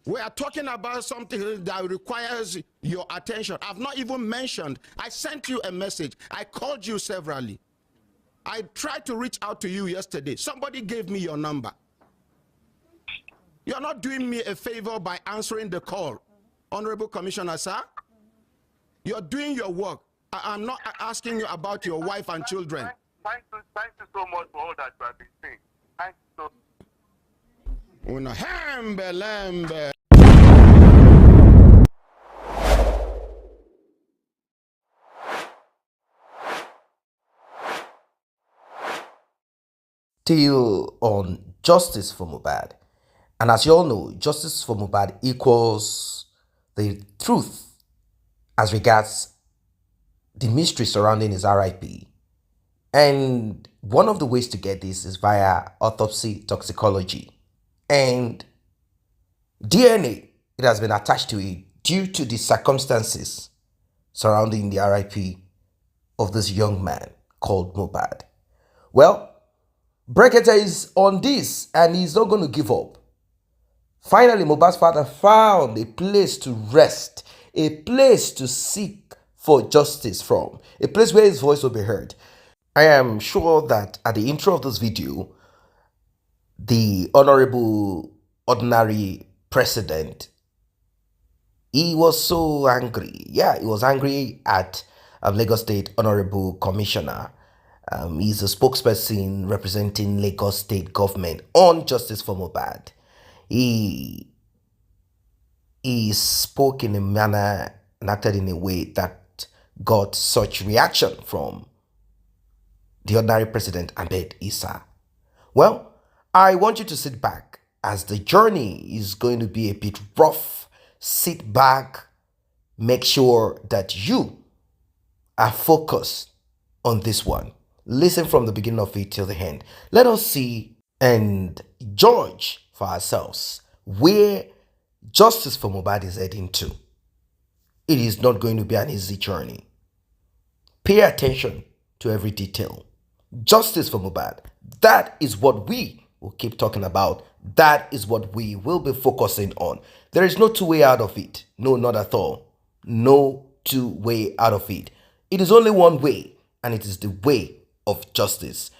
We are talking about something that requires your attention. I've not even mentioned. I sent you a message. I called you severally. I tried to reach out to you yesterday. Somebody gave me your number. You're not doing me a favor by answering the call, Honorable Commissioner, sir. You're doing your work. I'm not asking you about your wife and children. Thank you so much for all that you have been saying. Thank you so Still on justice for Mohbad. And as you all know, justice for Mohbad equals the truth as regards the mystery surrounding his RIP. And one of the ways to get this is via autopsy toxicology. And DNA, it has been attached to it due to the circumstances surrounding the RIP of this young man called Mohbad. Well, Brekete is on this and he's not going to give up. Finally, Mohbad's father found a place to rest, a place to seek for justice from, a place where his voice will be heard. I am sure that at the intro of this video, the Honorable Ordinary President, he was so angry. Yeah, he was angry at Lagos State Honorable Commissioner. He's a spokesperson representing Lagos State government on justice for Mohbad. He spoke in a manner and acted in a way that got such reaction from the ordinary president, Ahmed Issa. Well, I want you to sit back as the journey is going to be a bit rough. Sit back, make sure that you are focused on this one. Listen from the beginning of it till the end. Let us see and judge for ourselves where justice for Mohbad is heading to. It is not going to be an easy journey. Pay attention to every detail. Justice for Mohbad, that is what we will keep talking about. That is what we will be focusing on. There is no two-way out of it. No, not at all. No two-way out of it. It is only one way, and it is the way of justice.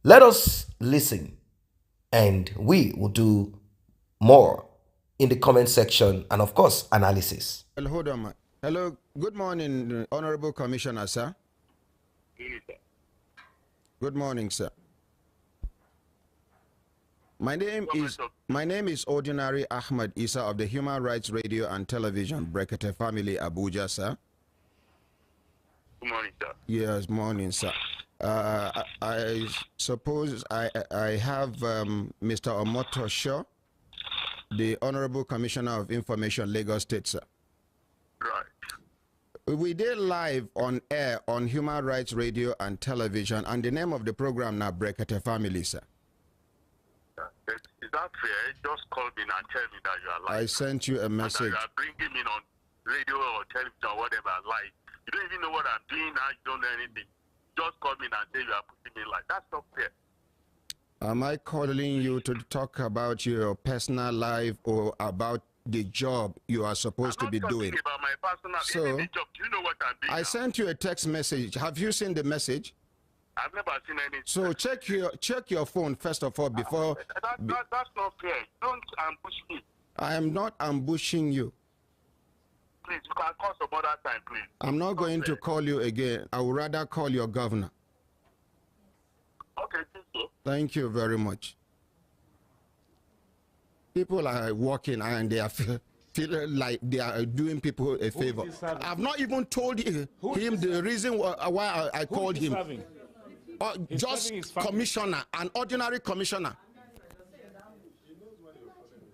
Let us listen, and we will do more in the comment section and, of course, analysis. Well, hold on, man. Hello, good morning, Honorable Commissioner, sir. Good morning, sir. My name is Ordinary Ahmed Issa of the Human Rights Radio and Television Brekete family, Abuja, sir. Good morning, sir. Yes, morning, sir. I suppose I have Mr. AUT0PŽY, the Honorable Commissioner of Information, Lagos State, sir. Right. We did live on air on Human Rights Radio and Television, and the name of the program now Brekete family, sir. Is that fair? Just call me and tell me that you are lying. I sent you a message. And you are bringing me on radio or television or whatever, like. You don't even know what I'm doing now. You don't know anything. Just call me and say you are putting me like. That's not fair. Am I calling you to talk about your personal life or about the job you are supposed to be doing? I'm not talking about my personal. So, even the job. Do you know what I'm doing I now? sent you a text message. Have you seen the message? I've never seen anything. So check your phone first of all before. That's not fair. Don't ambush me. I am not ambushing you. Please, you can call some other time, please. I'm not going to call you again. I would rather call your governor. Okay, thank you. Thank you very much. People are walking and they are feeling like they are doing people a favor. I've not even told him the reason why I called him. Just commissioner, an ordinary commissioner.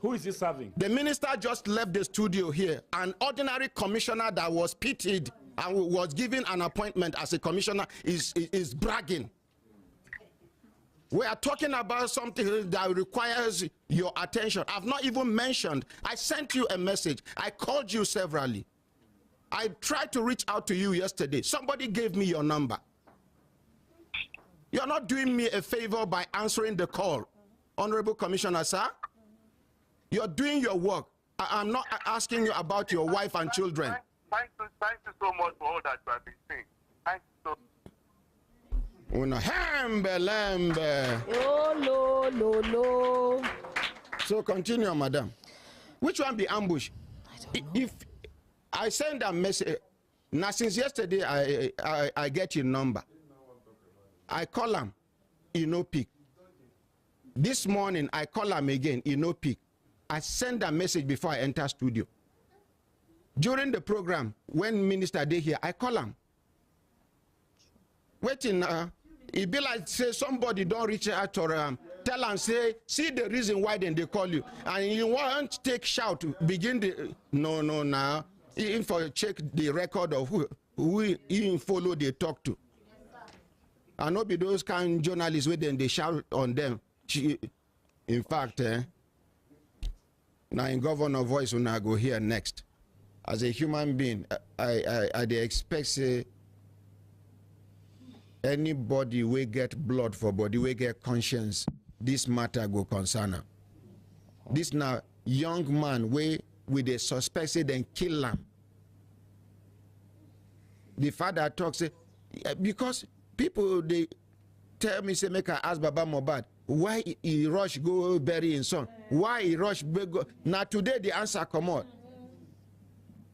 Who is he serving? The minister just left the studio here. An ordinary commissioner that was pitied and was given an appointment as a commissioner is bragging. We are talking about something that requires your attention. I've not even mentioned. I sent you a message. I called you severally. I tried to reach out to you yesterday. Somebody gave me your number. You're not doing me a favor by answering the call, Honorable Commissioner, sir. You're doing your work. I'm not asking you about your wife and children. Thank you so much for all that you have been saying. Thank you so Una hembe lembe. Oh, no. So continue, madam. Which one be ambush? If I send a message, now since yesterday I get your number. I call him, he no pick. This morning I call him again, he no pick. I send a message before I enter studio. During the program, when minister dey here, I call him. Waiting, it be like say somebody don't reach out to tell and say, see the reason why then they call you. And you want to take shout, begin the, no, now. Even for check the record of who you follow they talk to. And not be those kind of journalists where then they shout on them. In fact, now in governor voice when I go here next. As a human being, I they expect say anybody we get blood for body, we get conscience, this matter go concern am. This now young man we with the suspect say then kill him. The father talks say because people they tell me say make I ask Baba Mohbad why he rush go bury his son, why he rush go. Now today the answer come out.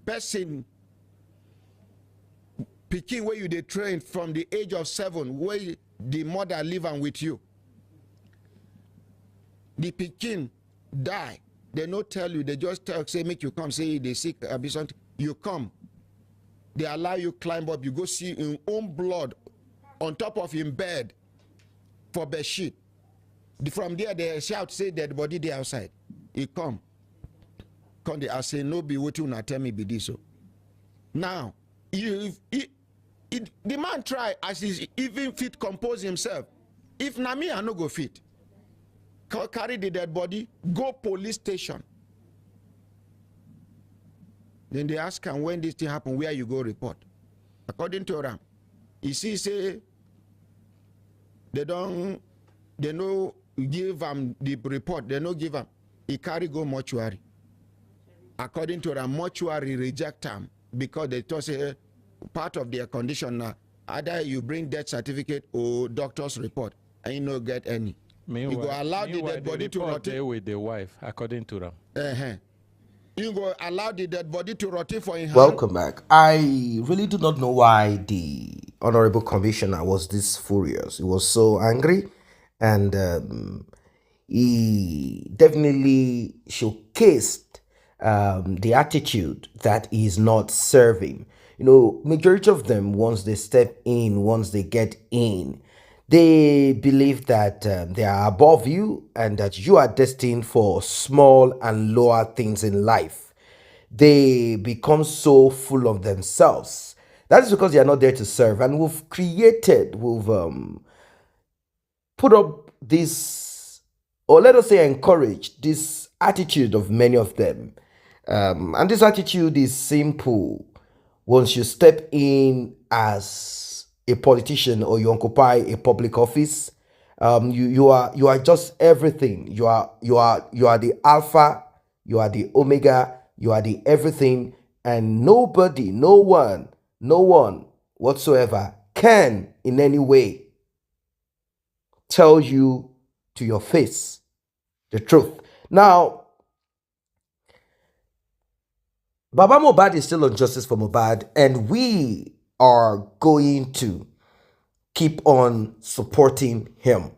Person pikin where you they train from the age of 7, where the mother live and with you. The pikin die. They not tell you, they just tell say make you come, say they sick, you come. They allow you climb up, you go see in own blood on top of him bed for bed sheet. From there they shout, say dead body they outside. He come. Come they say no be what you not tell me be this so. Now, the man try as he even fit compose himself. If na me I no go fit. Carry the dead body, go police station. Then they ask him when this thing happen, where you go report. According to Ram, he see say they no give him the report, they no give him. He carry go mortuary. According to Ram, mortuary reject him because they thought say part of their condition now, either you bring death certificate or doctor's report, and you no get any. Meanwhile, you go allow the dead body to rot with the wife, according to them. You go allow the dead body to rot for in hand. Welcome back. I really do not know why the Honorable Commissioner was this furious. He was so angry, and he definitely showcased the attitude that is not serving. You know, majority of them, once they step in, once they get in, they believe that they are above you and that you are destined for small and lower things in life. They become so full of themselves. That is because they are not there to serve. And we've put up this, or let us say encourage this attitude of many of them. And this attitude is simple. Once you step in as a politician or you occupy a public office, you are just everything. You are the alpha, you are the omega, you are the everything, and nobody, no one whatsoever can in any way tell you to your face the truth. Now, Baba Mohbad is still on Justice for Mohbad, and we are going to keep on supporting him.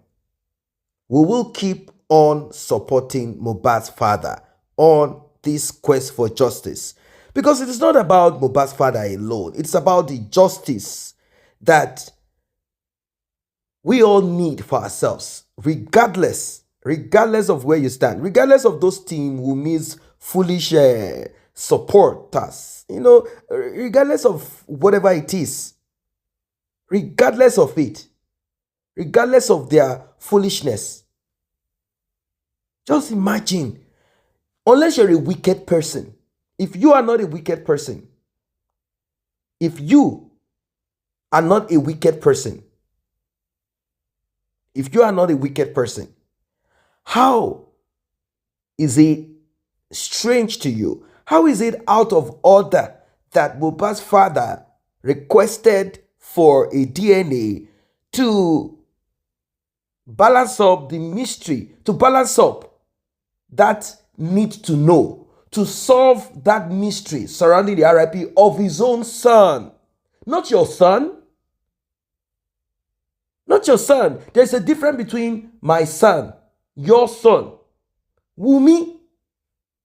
We will keep on supporting Mohbad's father on this quest for justice, because it is not about Mohbad's father alone. It's about the justice that we all need for ourselves, regardless of where you stand, regardless of those team who means foolish supporters, regardless of whatever it is, regardless of it, regardless of their foolishness. Just imagine, unless you're a wicked person, if you are not a wicked person, how is it strange to you? How is it out of order that Mohbad's father requested for a DNA to balance up the mystery, to balance up that need to know, to solve that mystery surrounding the RIP of his own son? Not your son. Not your son. There's a difference between my son, your son. Wunmi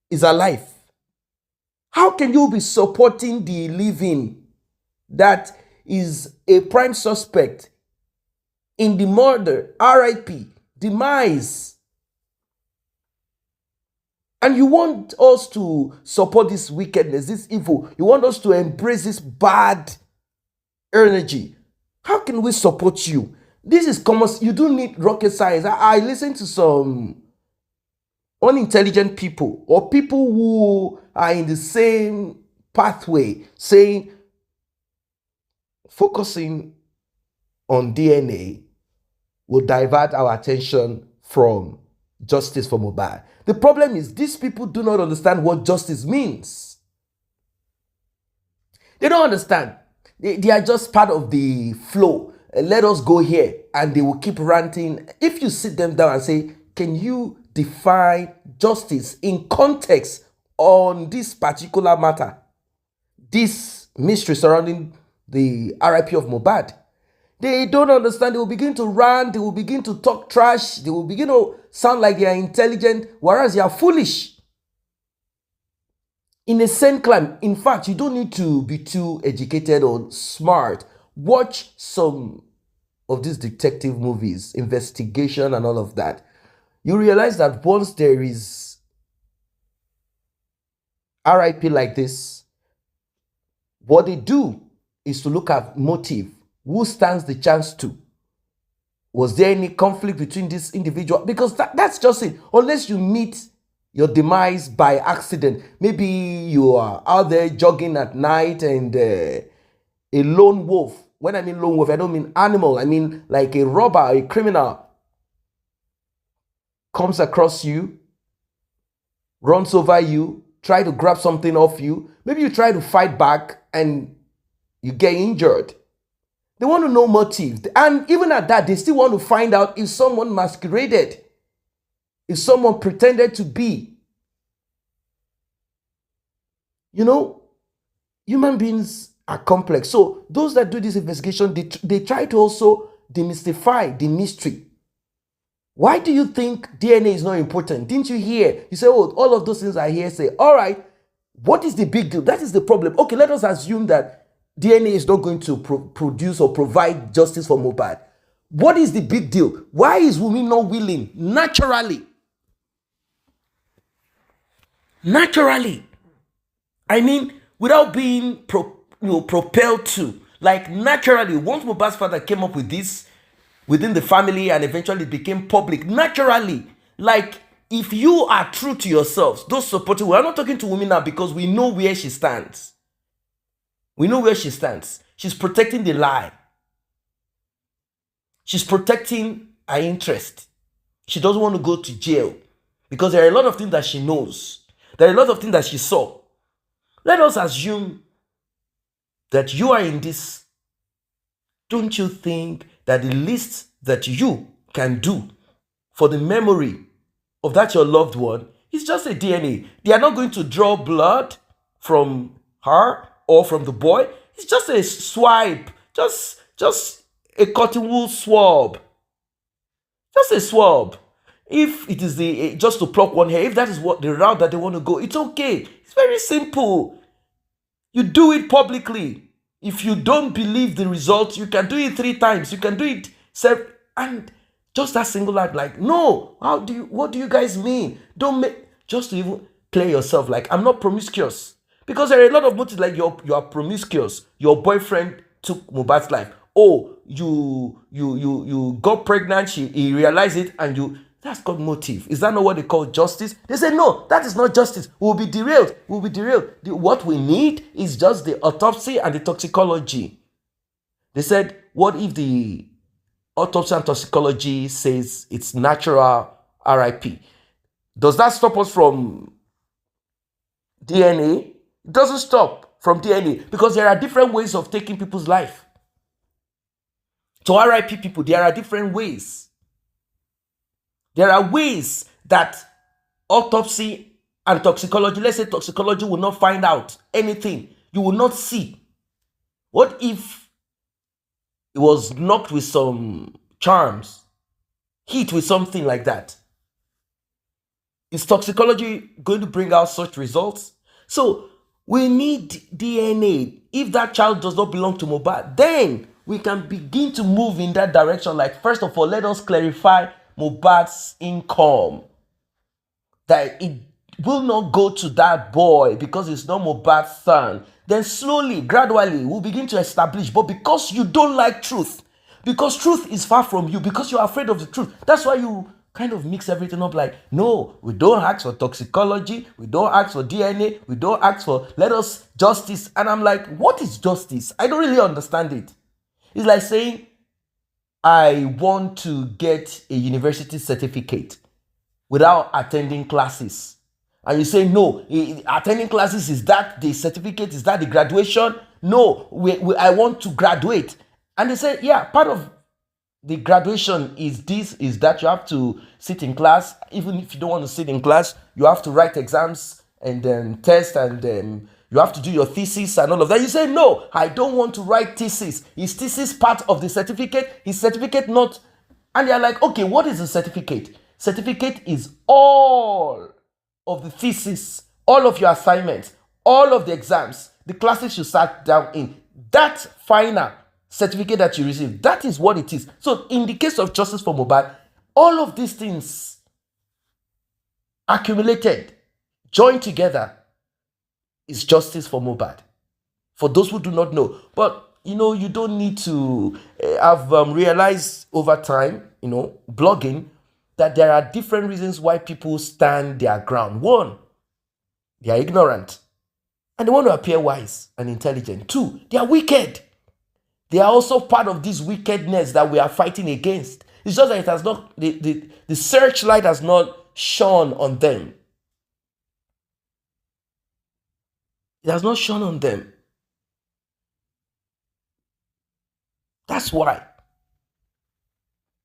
is alive. How can you be supporting the living that is a prime suspect in the murder, RIP, demise? And you want us to support this wickedness, this evil. You want us to embrace this bad energy. How can we support you? This is common. You don't need rocket science. I listen to some unintelligent people or people who are in the same pathway saying focusing on DNA will divert our attention from justice for Mohbad. The problem is these people do not understand what justice means. They don't understand. They are just part of the flow. Let us go here, and they will keep ranting. If you sit them down and say, can you define justice in context on this particular matter, this mystery surrounding the RIP of Mohbad, they don't understand. They will begin to rant, they will begin to talk trash, they will begin to sound like they are intelligent, whereas they are foolish. In a sane climb, in fact, you don't need to be too educated or smart. Watch some of these detective movies, investigation and all of that. You realize that once there is RIP like this, what they do is to look at motive. Who stands the chance to? Was there any conflict between this individual? Because that's just it. Unless you meet your demise by accident. Maybe you are out there jogging at night and a lone wolf. When I mean lone wolf, I don't mean animal. I mean like a robber, a criminal comes across you, runs over you, try to grab something off you. Maybe you try to fight back and you get injured. They want to know motive. And even at that, they still want to find out if someone masqueraded, if someone pretended to be. You know, human beings are complex. So those that do this investigation, they try to also demystify the mystery. Why do you think DNA is not important? Didn't you hear? You say, oh, all of those things are hearsay. All right, what is the big deal? That is the problem. Okay, let us assume that DNA is not going to produce or provide justice for Mohbad. What is the big deal? Why is Wunmi not willing naturally? I mean, without being propelled to, like naturally, once Mohbad's father came up with this within the family and eventually it became public, naturally, like if you are true to yourselves, those supporting, we are not talking to Wunmi now because we know where she stands. We know where she stands. She's protecting the lie. She's protecting her interest. She doesn't want to go to jail because there are a lot of things that she knows. There are a lot of things that she saw. Let us assume that you are in this. Don't you think that the least that you can do for the memory of that your loved one is just a DNA? They are not going to draw blood from her or from the boy. It's just a swipe, just a cotton wool swab, just a swab. If it is just to pluck one hair, if that is what the route that they want to go, it's okay. It's very simple. You do it publicly. If you don't believe the results, you can do it 3 times. You can do it and just that single act. Like, no, what do you guys mean? Don't make, just to even clear yourself. Like, I'm not promiscuous. Because there are a lot of motives, like you are promiscuous. Your boyfriend took Mohbad's life. Oh, you got pregnant, he realized it, and that's called motive. Is that not what they call justice? They say, no, that is not justice. We'll be derailed. What we need is just the autopsy and the toxicology. They said, what if the autopsy and toxicology says it's natural RIP? Does that stop us from DNA. It doesn't stop from DNA because there are different ways of taking people's life. To RIP people, there are different ways. There are ways that autopsy and toxicology, let's say toxicology will not find out anything. You will not see. What if it was knocked with some charms, hit with something like that? Is toxicology going to bring out such results? So we need DNA. If that child does not belong to Mohbad, then we can begin to move in that direction. Like, first of all, let us clarify Mohbad's income. That it will not go to that boy because it's not Mohbad's son. Then slowly, gradually, we'll begin to establish. But because you don't like truth, because truth is far from you, because you're afraid of the truth, that's why you kind of mix everything up. Like, no, we don't ask for toxicology, we don't ask for DNA, we don't ask for, let us justice. And I'm like, what is justice? I don't really understand it. It's like saying, I want to get a university certificate without attending classes. And you say, no, attending classes, is that the certificate? Is that the graduation? No, I want to graduate. And they say, yeah, part of the graduation is that you have to sit in class. Even if you don't want to sit in class, you have to write exams and then test, and then you have to do your thesis and all of that. You say, no, I don't want to write thesis. Is thesis part of the certificate? Is certificate not? And they're like, okay, what is a certificate? Certificate is all of the thesis, all of your assignments, all of the exams, the classes you sat down in. That final certificate that you receive, that is what it is. So in the case of Justice for Mohbad, all of these things accumulated, joined together, is Justice for Mohbad. For those who do not know. But, you don't need to have realized over time, blogging, that there are different reasons why people stand their ground. One, they are ignorant and they want to appear wise and intelligent. Two, they are wicked. They are also part of this wickedness that we are fighting against. It's just that it has not, the searchlight has not shone on them. It has not shone on them. That's why.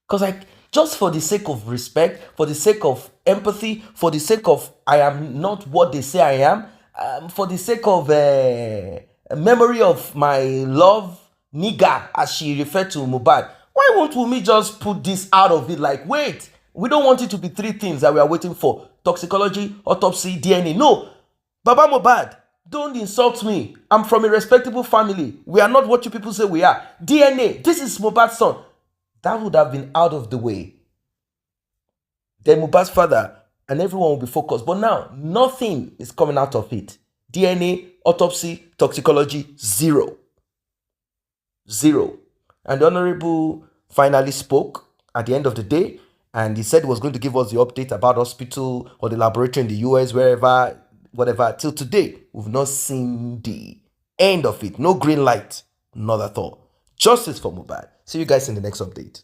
Because just for the sake of respect, for the sake of empathy, for the sake of I am not what they say I am, for the sake of a memory of my love nigga, as she referred to Mohbad, why won't Wunmi just put this out of it? Like, wait, we don't want it to be three things that we are waiting for: toxicology, autopsy, DNA. No, Baba Mohbad, don't insult me. I'm from a respectable family. We are not what you people say we are. DNA, this is Mohbad's son. That would have been out of the way. Then Mohbad's father and everyone will be focused. But now, nothing is coming out of it. DNA, autopsy, toxicology, zero. Zero. And the Honorable finally spoke at the end of the day, and he said he was going to give us the update about hospital or the laboratory in the US, wherever, whatever. Till today, we've not seen the end of it. No green light, not at all. Justice for Mohbad. See you guys in the next update.